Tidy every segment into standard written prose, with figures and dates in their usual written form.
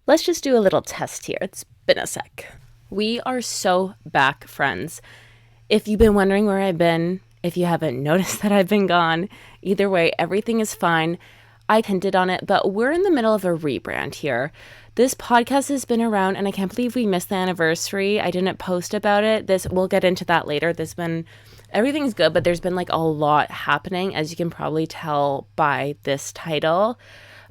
Let's just do a little test here. It's been a sec. We are so back, friends. If you've been wondering where I've been, if you haven't noticed that I've been gone, either way, everything is fine. I hinted on it, but we're in the middle of a rebrand here. This podcast has been around, and I can't believe we missed the anniversary. I didn't post about it. We'll get into that later. Everything's good, but there's been like a lot happening, as you can probably tell by this title.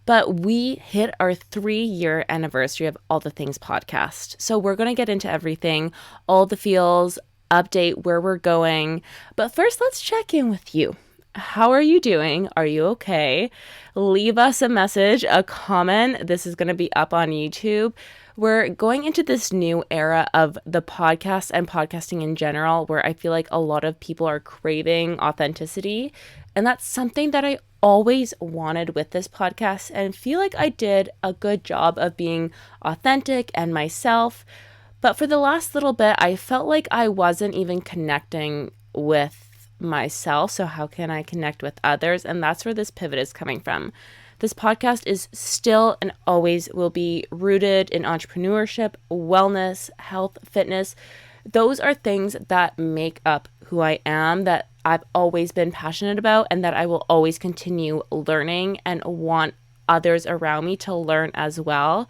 But we hit our 3-year anniversary of All the Things podcast. So we're going to get into everything, all the feels, update where we're going. But first, let's check in with you. How are you doing? Are you okay? Leave us a message, a comment. This is going to be up on YouTube. We're going into this new era of the podcast and podcasting in general, where I feel like a lot of people are craving authenticity. And that's something that I always wanted with this podcast, and feel like I did a good job of being authentic and myself. But for the last little bit, I felt like I wasn't even connecting with myself. So how can I connect with others? And that's where this pivot is coming from. This podcast is still and always will be rooted in entrepreneurship, wellness, health, fitness. Those are things that make up who I am, that I've always been passionate about, and that I will always continue learning and want others around me to learn as well.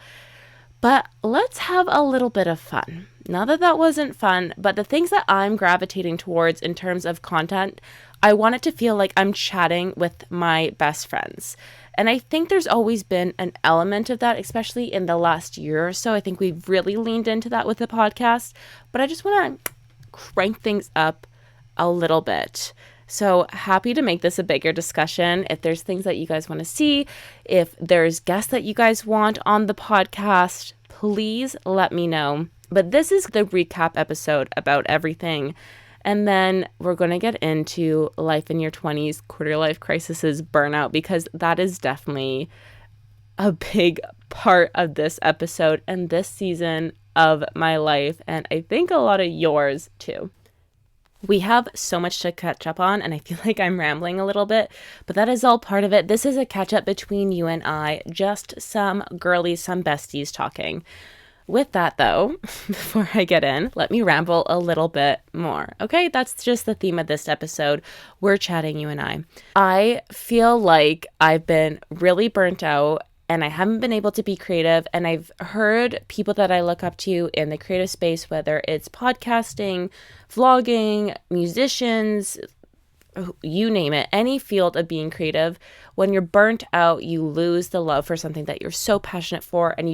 But let's have a little bit of fun. Not that that wasn't fun, but the things that I'm gravitating towards in terms of content, I want it to feel like I'm chatting with my best friends. And I think there's always been an element of that, especially in the last year or so. I think we've really leaned into that with the podcast, but I just want to crank things up a little bit. So happy to make this a bigger discussion. If there's things that you guys want to see, if there's guests that you guys want on the podcast, please let me know. But this is the recap episode about everything. And then we're going to get into life in your 20s, quarter life crises, burnout, because that is definitely a big part of this episode and this season of my life. And I think a lot of yours too. We have so much to catch up on, and I feel like I'm rambling a little bit, but that is all part of it. This is a catch up between you and I, just some girlies, some besties talking. With that, though, before I get in, let me ramble a little bit more. Okay, that's just the theme of this episode. We're chatting, you and I. I feel like I've been really burnt out, and I haven't been able to be creative. And I've heard people that I look up to in the creative space, whether it's podcasting, vlogging, musicians, you name it, any field of being creative, when you're burnt out, you lose the love for something that you're so passionate for, and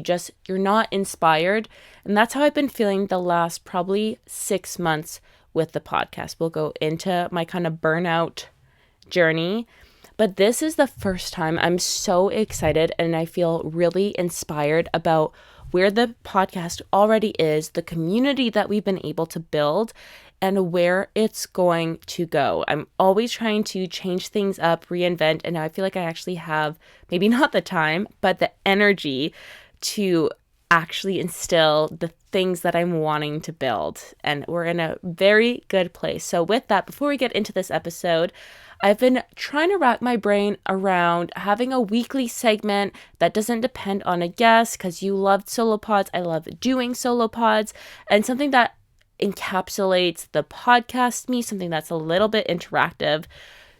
you're not inspired. And that's how I've been feeling the last probably 6 months with the podcast. We'll go into my kind of burnout journey. But this is the first time I'm so excited, and I feel really inspired about where the podcast already is, the community that we've been able to build, and where it's going to go. I'm always trying to change things up, reinvent, and now I feel like I actually have, maybe not the time, but the energy to actually instill the things that I'm wanting to build. And we're in a very good place. So with that, before we get into this episode, I've been trying to wrap my brain around having a weekly segment that doesn't depend on a guest, because you loved solo pods. I love doing solo pods, and something that encapsulates the podcast me, something that's a little bit interactive.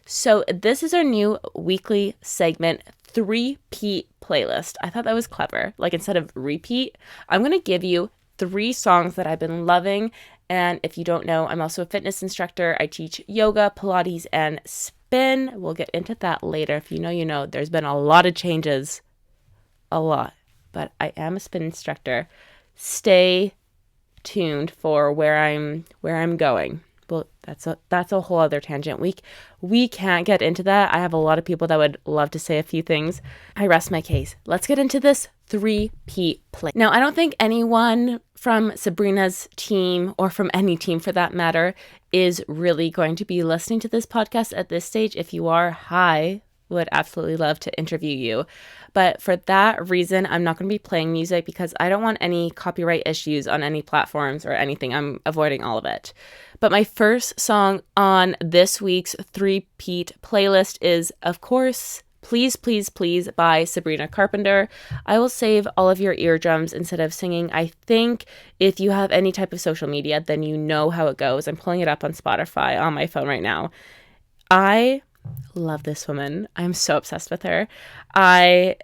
So this is our new weekly segment, 3-peat playlist. I thought that was clever. Like, instead of repeat, I'm going to give you 3 songs that I've been loving. And if you don't know, I'm also a fitness instructor. I teach yoga, Pilates, and spin. We'll get into that later. If you know, you know. There's been a lot of changes. A lot. But I am a spin instructor. Stay tuned for where I'm going. Well, that's a whole other tangent. We can't get into that. I have a lot of people that would love to say a few things. I rest my case. Let's get into this 3-peat play. Now, I don't think anyone from Sabrina's team, or from any team for that matter, is really going to be listening to this podcast at this stage. If you are, hi, would absolutely love to interview you. But for that reason, I'm not going to be playing music, because I don't want any copyright issues on any platforms or anything. I'm avoiding all of it. But my first song on this week's 3-peat playlist is, of course, please, please, please buy Sabrina Carpenter. I will save all of your eardrums instead of singing. I think if you have any type of social media, then you know how it goes. I'm pulling it up on Spotify on my phone right now. I love this woman. I'm so obsessed with her. I've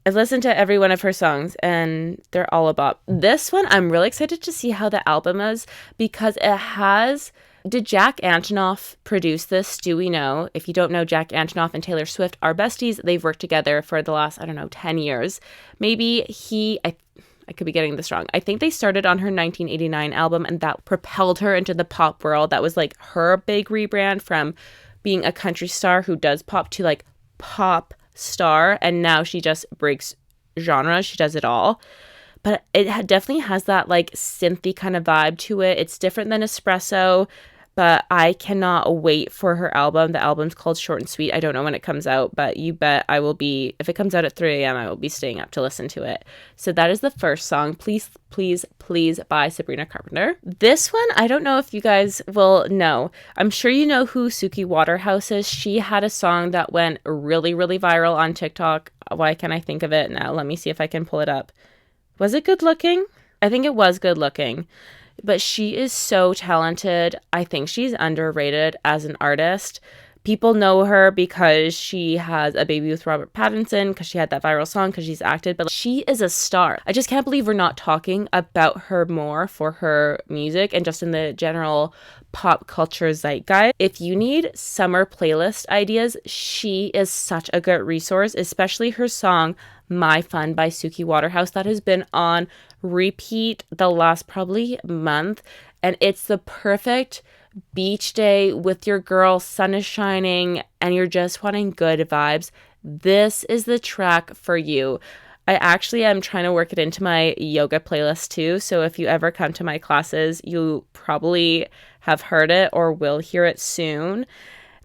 listened to every one of her songs and they're all a bop. This one, I'm really excited to see how the album is because it has... Did Jack Antonoff produce this? Do we know? If you don't know, Jack Antonoff and Taylor Swift are besties. They've worked together for the last, 10 years. Maybe I could be getting this wrong. I think they started on her 1989 album and that propelled her into the pop world. That was like her big rebrand from being a country star who does pop to like pop star. And now she just breaks genres. She does it all. But it definitely has that like synthy kind of vibe to it. It's different than Espresso. But I cannot wait for her album. The album's called Short and Sweet. I don't know when it comes out, but you bet I will be, if it comes out at 3 a.m., I will be staying up to listen to it. So that is the first song. Please, please, please buy Sabrina Carpenter. This one, I don't know if you guys will know. I'm sure you know who Suki Waterhouse is. She had a song that went really, really viral on TikTok. Why can't I think of it now? Let me see if I can pull it up. Was it Good Looking? I think it was Good Looking. But she is so talented. I think she's underrated as an artist. People know her because she has a baby with Robert Pattinson, because she had that viral song, because she's acted, but she is a star. I just can't believe we're not talking about her more for her music and just in the general pop culture zeitgeist. If you need summer playlist ideas, she is such a good resource, especially her song My Fun by Suki Waterhouse that has been on repeat the last probably month, and it's the perfect beach day with your girl, sun is shining, and you're just wanting good vibes. This is the track for you. I actually am trying to work it into my yoga playlist too, so if you ever come to my classes, you probably have heard it or will hear it soon.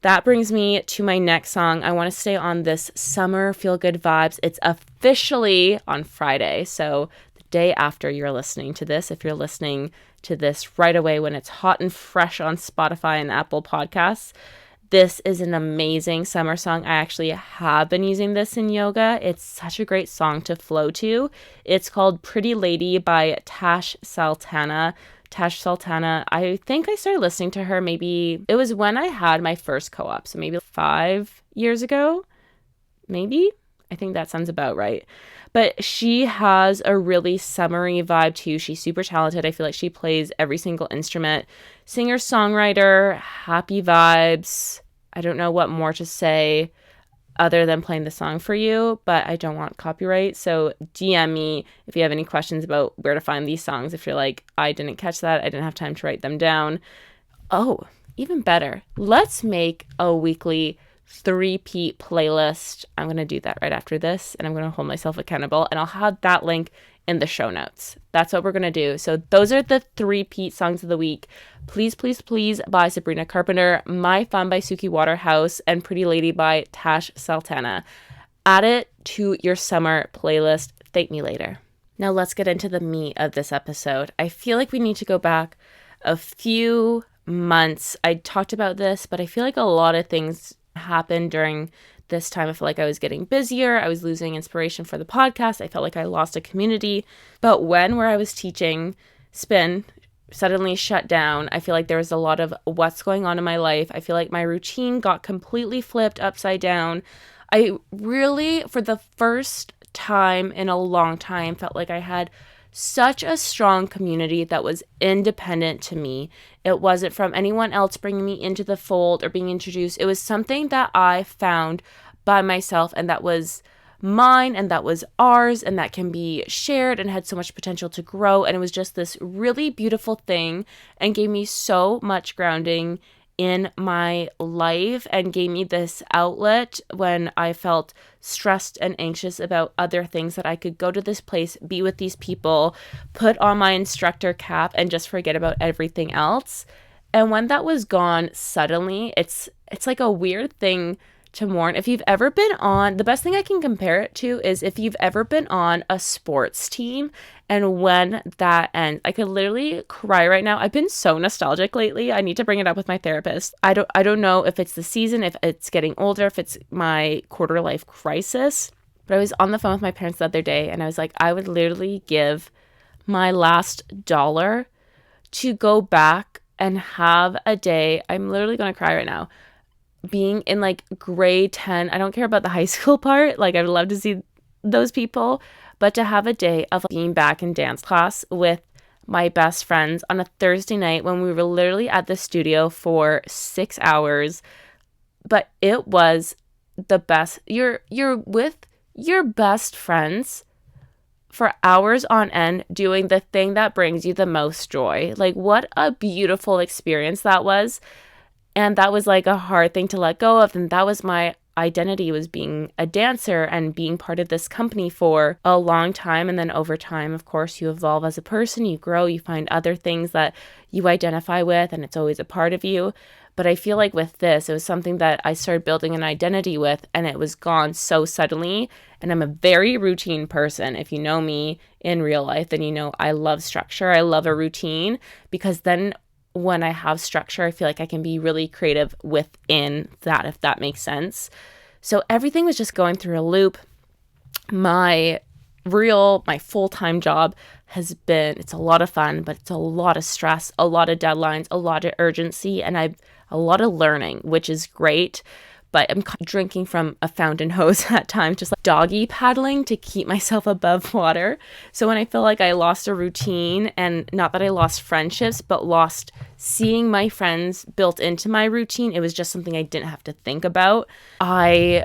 That brings me to my next song. I want to stay on this summer feel-good vibes. It's officially on Friday, so the day after you're listening to this, if you're listening to this right away when it's hot and fresh on Spotify and Apple Podcasts, this is an amazing summer song. I actually have been using this in yoga. It's such a great song to flow to. It's called Pretty Lady by Tash Sultana. Tash Sultana, I think I started listening to her maybe, it was when I had my first co-op, so maybe 5 years ago, maybe? I think that sounds about right. But she has a really summery vibe too. She's super talented. I feel like she plays every single instrument. Singer-songwriter, happy vibes. I don't know what more to say other than playing the song for you, but I don't want copyright. So DM me if you have any questions about where to find these songs. If you're like, I didn't catch that, I didn't have time to write them down. Oh, even better. Let's make a weekly 3-peat playlist. I'm going to do that right after this, and I'm going to hold myself accountable, and I'll have that link in the show notes. That's what we're going to do. So those are the 3-peat songs of the week. Please, please, please buy Sabrina Carpenter, My Fun by Suki Waterhouse, and Pretty Lady by Tash Sultana. Add it to your summer playlist. Thank me later. Now let's get into the meat of this episode. I feel like we need to go back a few months. I talked about this, but I feel like a lot of things happened during this time. I felt like I was getting busier. I was losing inspiration for the podcast. I felt like I lost a community. But where I was teaching spin suddenly shut down, I feel like there was a lot of what's going on in my life. I feel like my routine got completely flipped upside down. I really, for the first time in a long time, felt like I had such a strong community that was independent to me. It wasn't from anyone else bringing me into the fold or being introduced. It was something that I found by myself, and that was mine, and that was ours, and that can be shared and had so much potential to grow. And it was just this really beautiful thing and gave me so much grounding in my life and gave me this outlet when I felt stressed and anxious about other things, that I could go to this place, be with these people, put on my instructor cap, and just forget about everything else. And when that was gone suddenly, it's like a weird thing to mourn. If you've ever been on, the best thing I can compare it to is if you've ever been on a sports team and when that ends, I could literally cry right now. I've been so nostalgic lately. I need to bring it up with my therapist. I don't know if it's the season, if it's getting older, if it's my quarter life crisis. But I was on the phone with my parents the other day and I was like, I would literally give my last dollar to go back and have a day. I'm literally going to cry right now. Being in like grade 10, I don't care about the high school part. Like, I would love to see those people, but to have a day of being back in dance class with my best friends on a Thursday night when we were literally at the studio for 6 hours. But it was the best. You're with your best friends for hours on end doing the thing that brings you the most joy. Like, what a beautiful experience that was. And that was like a hard thing to let go of. And that was my identity, was being a dancer and being part of this company for a long time. And then over time, of course, you evolve as a person, you grow, you find other things that you identify with, and it's always a part of you. But I feel like with this, it was something that I started building an identity with, and it was gone so suddenly. And I'm a very routine person. If you know me in real life, then you know I love structure. I love a routine, because then when I have structure, I feel like I can be really creative within that, if that makes sense. So everything was just going through a loop. My full-time job it's a lot of fun, but it's a lot of stress, a lot of deadlines, a lot of urgency, and a lot of learning, which is great. But I'm drinking from a fountain hose at times, just like doggy paddling to keep myself above water. So when I feel like I lost a routine, and not that I lost friendships, but lost seeing my friends built into my routine, it was just something I didn't have to think about. I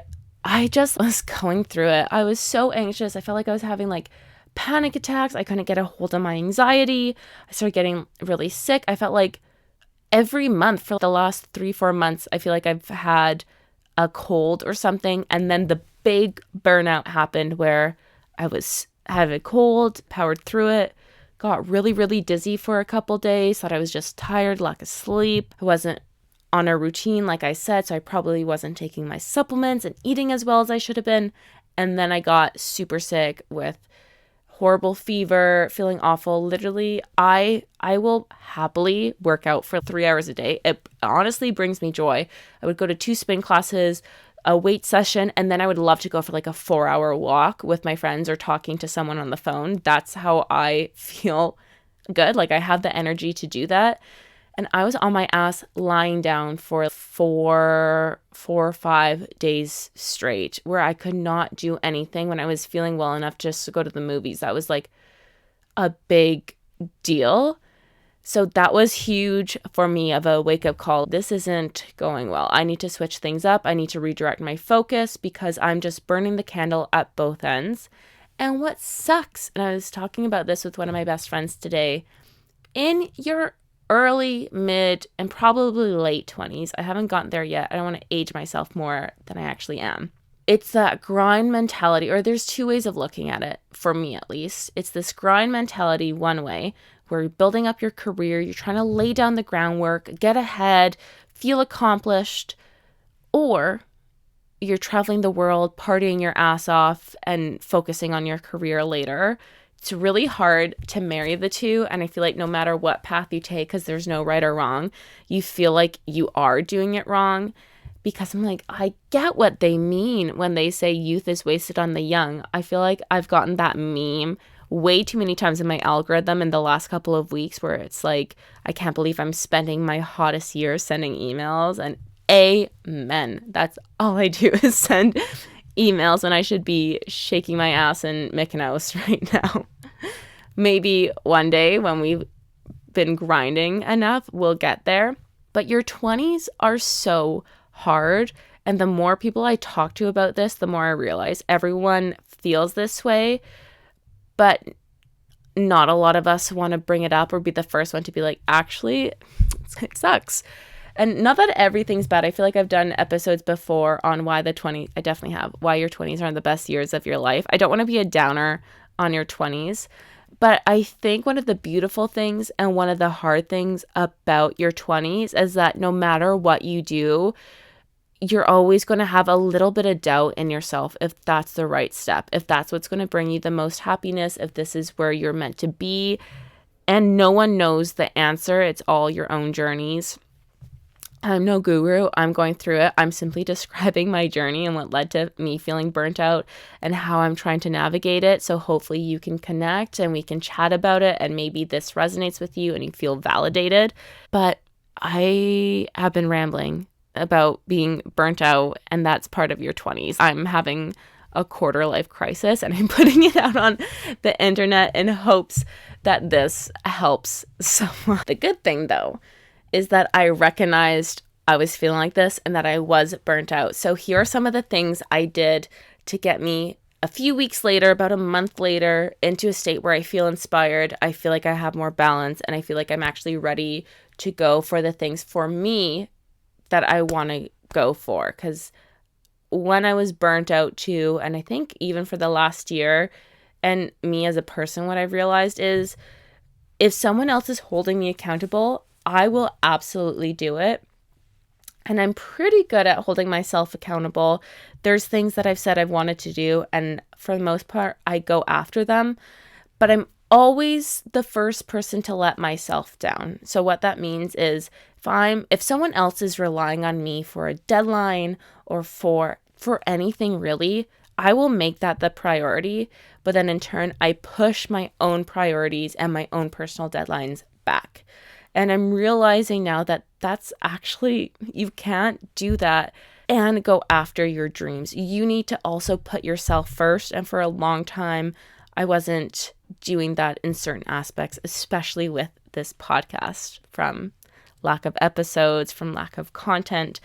just was going through it. I was so anxious. I felt like I was having like panic attacks. I couldn't get a hold of my anxiety. I started getting really sick. I felt like every month for the last 3-4 months, I feel like I've had a cold or something. And then the big burnout happened where I had a cold, powered through it, got really, really dizzy for a couple days, thought I was just tired, lack of sleep. I wasn't on a routine, like I said, so I probably wasn't taking my supplements and eating as well as I should have been. And then I got super sick with horrible fever, feeling awful. Literally, I will happily work out for 3 hours a day. It honestly brings me joy. I would go to 2 spin classes, a weight session, and then I would love to go for like a 4-hour walk with my friends or talking to someone on the phone. That's how I feel good. Like, I have the energy to do that. And I was on my ass lying down for 4 or 5 days straight, where I could not do anything when I was feeling well enough just to go to the movies. That was like a big deal. So that was huge for me, of a wake-up call. This isn't going well. I need to switch things up. I need to redirect my focus, because I'm just burning the candle at both ends. And what sucks, and I was talking about this with one of my best friends today, in your early, mid, and probably late 20s. I haven't gotten there yet. I don't want to age myself more than I actually am. It's that grind mentality, or there's 2 ways of looking at it, for me at least. It's this grind mentality one way, where you're building up your career, you're trying to lay down the groundwork, get ahead, feel accomplished, or you're traveling the world, partying your ass off, and focusing on your career later. It's really hard to marry the two, and I feel like no matter what path you take, because there's no right or wrong, you feel like you are doing it wrong, because I'm like, I get what they mean when they say youth is wasted on the young. I feel like I've gotten that meme way too many times in my algorithm in the last couple of weeks, where it's like, I can't believe I'm spending my hottest years sending emails, and amen. That's all I do is send emails, and I should be shaking my ass in Mykonos right now. Maybe one day when we've been grinding enough, we'll get there. But your 20s are so hard. And the more people I talk to about this, the more I realize everyone feels this way. But not a lot of us want to bring it up or be the first one to be like, actually, it sucks. And not that everything's bad. I feel like I've done episodes before on why I definitely have, why your 20s are the best years of your life. I don't want to be a downer on your 20s. But I think one of the beautiful things and one of the hard things about your 20s is that no matter what you do, you're always going to have a little bit of doubt in yourself if that's the right step, if that's what's going to bring you the most happiness, if this is where you're meant to be. And no one knows the answer. It's all your own journeys. I'm no guru. I'm going through it. I'm simply describing my journey and what led to me feeling burnt out and how I'm trying to navigate it. So hopefully you can connect and we can chat about it, and maybe this resonates with you and you feel validated. But I have been rambling about being burnt out, and that's part of your 20s. I'm having a quarter life crisis and I'm putting it out on the internet in hopes that this helps someone. The good thing though is that I recognized I was feeling like this and that I was burnt out. So here are some of the things I did to get me a few weeks later, about a month later, into a state where I feel inspired, I feel like I have more balance, and I feel like I'm actually ready to go for the things for me that I want to go for. Because when I was burnt out too, and I think even for the last year, and me as a person, what I've realized is if someone else is holding me accountable, I will absolutely do it. And I'm pretty good at holding myself accountable. There's things that I've said I've wanted to do, and for the most part, I go after them. But I'm always the first person to let myself down. So what that means is if someone else is relying on me for a deadline or for anything really, I will make that the priority. But then in turn, I push my own priorities and my own personal deadlines back. And I'm realizing now that that's actually, you can't do that and go after your dreams. You need to also put yourself first. And for a long time, I wasn't doing that in certain aspects, especially with this podcast, from lack of episodes, from lack of content.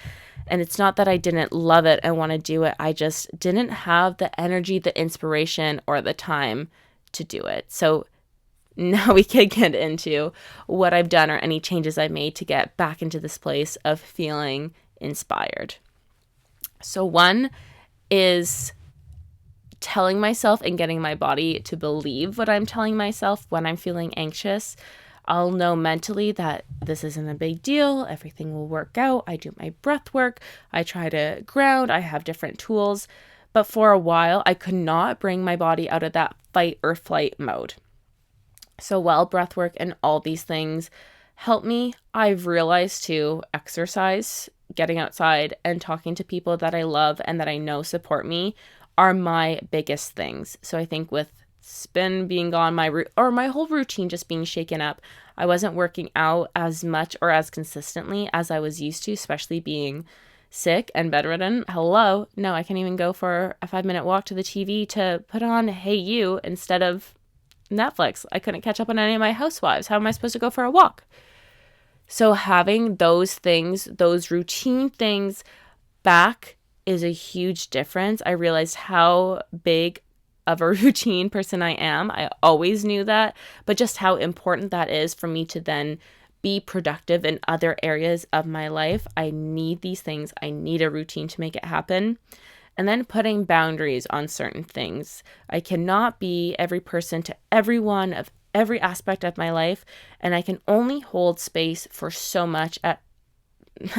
And it's not that I didn't love it and want to do it. I just didn't have the energy, the inspiration, or the time to do it. So now we can get into what I've done or any changes I've made to get back into this place of feeling inspired. So one is telling myself and getting my body to believe what I'm telling myself when I'm feeling anxious. I'll know mentally that this isn't a big deal. Everything will work out. I do my breath work. I try to ground. I have different tools. But for a while, I could not bring my body out of that fight or flight mode. So while breath work and all these things help me, I've realized too, exercise, getting outside and talking to people that I love and that I know support me are my biggest things. So I think with spin being gone, my whole routine just being shaken up, I wasn't working out as much or as consistently as I was used to, especially being sick and bedridden. Hello, no, I can't even go for a 5-minute walk to the TV to put on Hey You instead of Netflix. I couldn't catch up on any of my housewives. How am I supposed to go for a walk? So having those things, those routine things back is a huge difference. I realized how big of a routine person I am. I always knew that, but just how important that is for me to then be productive in other areas of my life. I need these things. I need a routine to make it happen. And then putting boundaries on certain things. I cannot be every person to everyone of every aspect of my life, and I can only hold space for so much at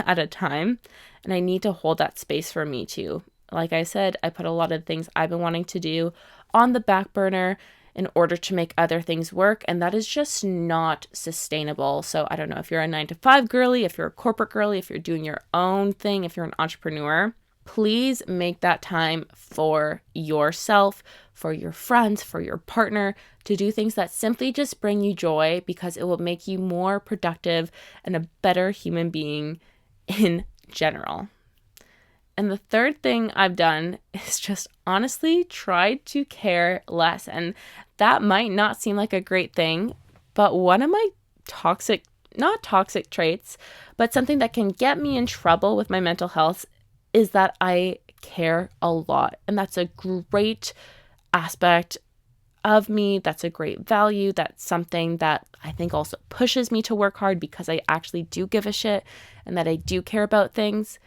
a time, and I need to hold that space for me too. Like I said, I put a lot of things I've been wanting to do on the back burner in order to make other things work, and that is just not sustainable. So I don't know if you're a 9-to-5 girly, if you're a corporate girly, if you're doing your own thing, if you're an entrepreneur, please make that time for yourself, for your friends, for your partner, to do things that simply just bring you joy, because it will make you more productive and a better human being in general. And the third thing I've done is just honestly tried to care less. And that might not seem like a great thing, but one of my not toxic traits, but something that can get me in trouble with my mental health is that I care a lot. And that's a great aspect of me. That's a great value. That's something that I think also pushes me to work hard, because I actually do give a shit and that I do care about things.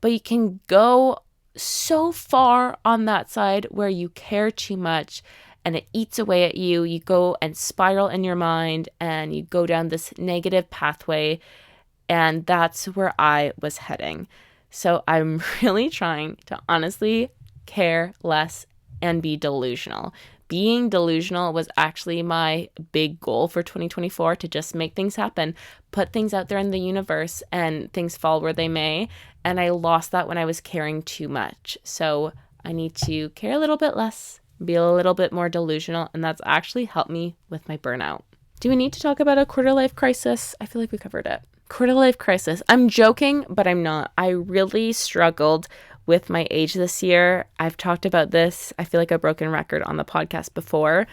But you can go so far on that side where you care too much and it eats away at you. You go and spiral in your mind and you go down this negative pathway. And that's where I was heading. So I'm really trying to honestly care less and be delusional. Being delusional was actually my big goal for 2024, to just make things happen, put things out there in the universe, and things fall where they may. And I lost that when I was caring too much. So I need to care a little bit less, be a little bit more delusional, and that's actually helped me with my burnout. Do we need to talk about a quarter life crisis? I feel like we covered it. Quarter life crisis. I'm joking, but I'm not. I really struggled with my age this year. I've talked about this, I feel like a broken record on the podcast before.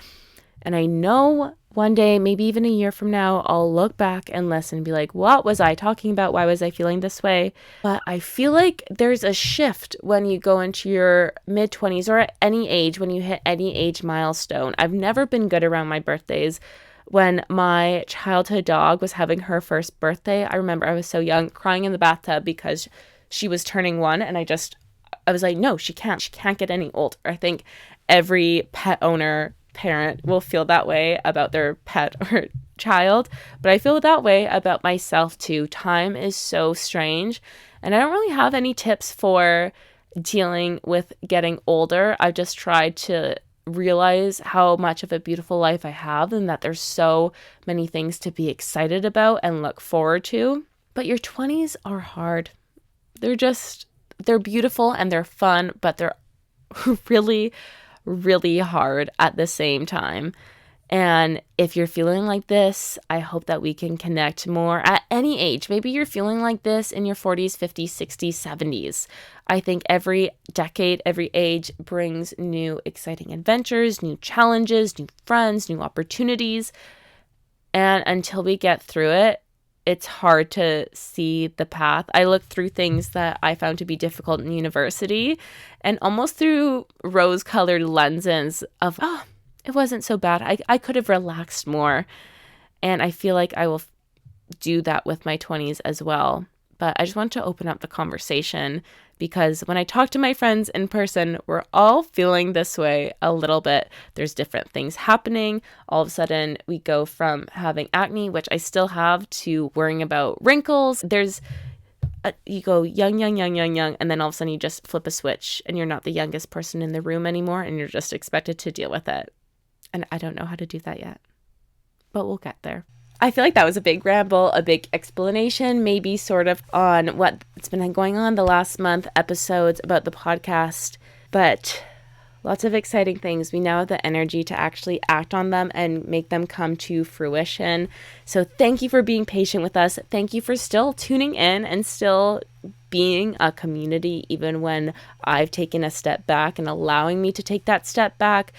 And I know one day, maybe even a year from now, I'll look back and listen and be like, what was I talking about? Why was I feeling this way? But I feel like there's a shift when you go into your mid-20s, or at any age, when you hit any age milestone. I've never been good around my birthdays. When my childhood dog was having her first birthday, I remember I was so young, crying in the bathtub because she was turning 1, and I was like, no, she can't get any older. I think every pet owner parent will feel that way about their pet or child, but I feel that way about myself too. Time is so strange, and I don't really have any tips for dealing with getting older. I've just tried to realize how much of a beautiful life I have, and that there's so many things to be excited about and look forward to. But your 20s are hard. They're beautiful and they're fun, but they're really, really hard at the same time. And if you're feeling like this, I hope that we can connect more at any age. Maybe you're feeling like this in your 40s, 50s, 60s, 70s. I think every decade, every age brings new exciting adventures, new challenges, new friends, new opportunities. And until we get through it, it's hard to see the path. I looked through things that I found to be difficult in university, and almost through rose-colored lenses of, oh, it wasn't so bad. I could have relaxed more. And I feel like I will do that with my 20s as well. But I just want to open up the conversation, because when I talk to my friends in person, we're all feeling this way a little bit. There's different things happening. All of a sudden, we go from having acne, which I still have, to worrying about wrinkles. You go young, and then all of a sudden you just flip a switch and you're not the youngest person in the room anymore, and you're just expected to deal with it. And I don't know how to do that yet, but we'll get there. I feel like that was a big ramble, a big explanation, maybe sort of on what's been going on the last month, episodes about the podcast, but lots of exciting things. We now have the energy to actually act on them and make them come to fruition. So thank you for being patient with us. Thank you for still tuning in and still being a community, even when I've taken a step back, and allowing me to take that step back.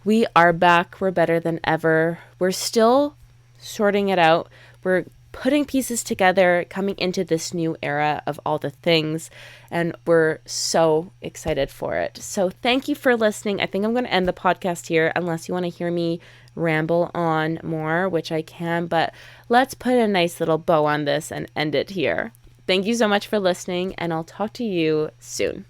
We are back. We're better than ever. We're still sorting it out. We're putting pieces together, coming into this new era of all the things, and we're so excited for it. So thank you for listening. I think I'm going to end the podcast here, unless you want to hear me ramble on more, which I can, but let's put a nice little bow on this and end it here. Thank you so much for listening, and I'll talk to you soon.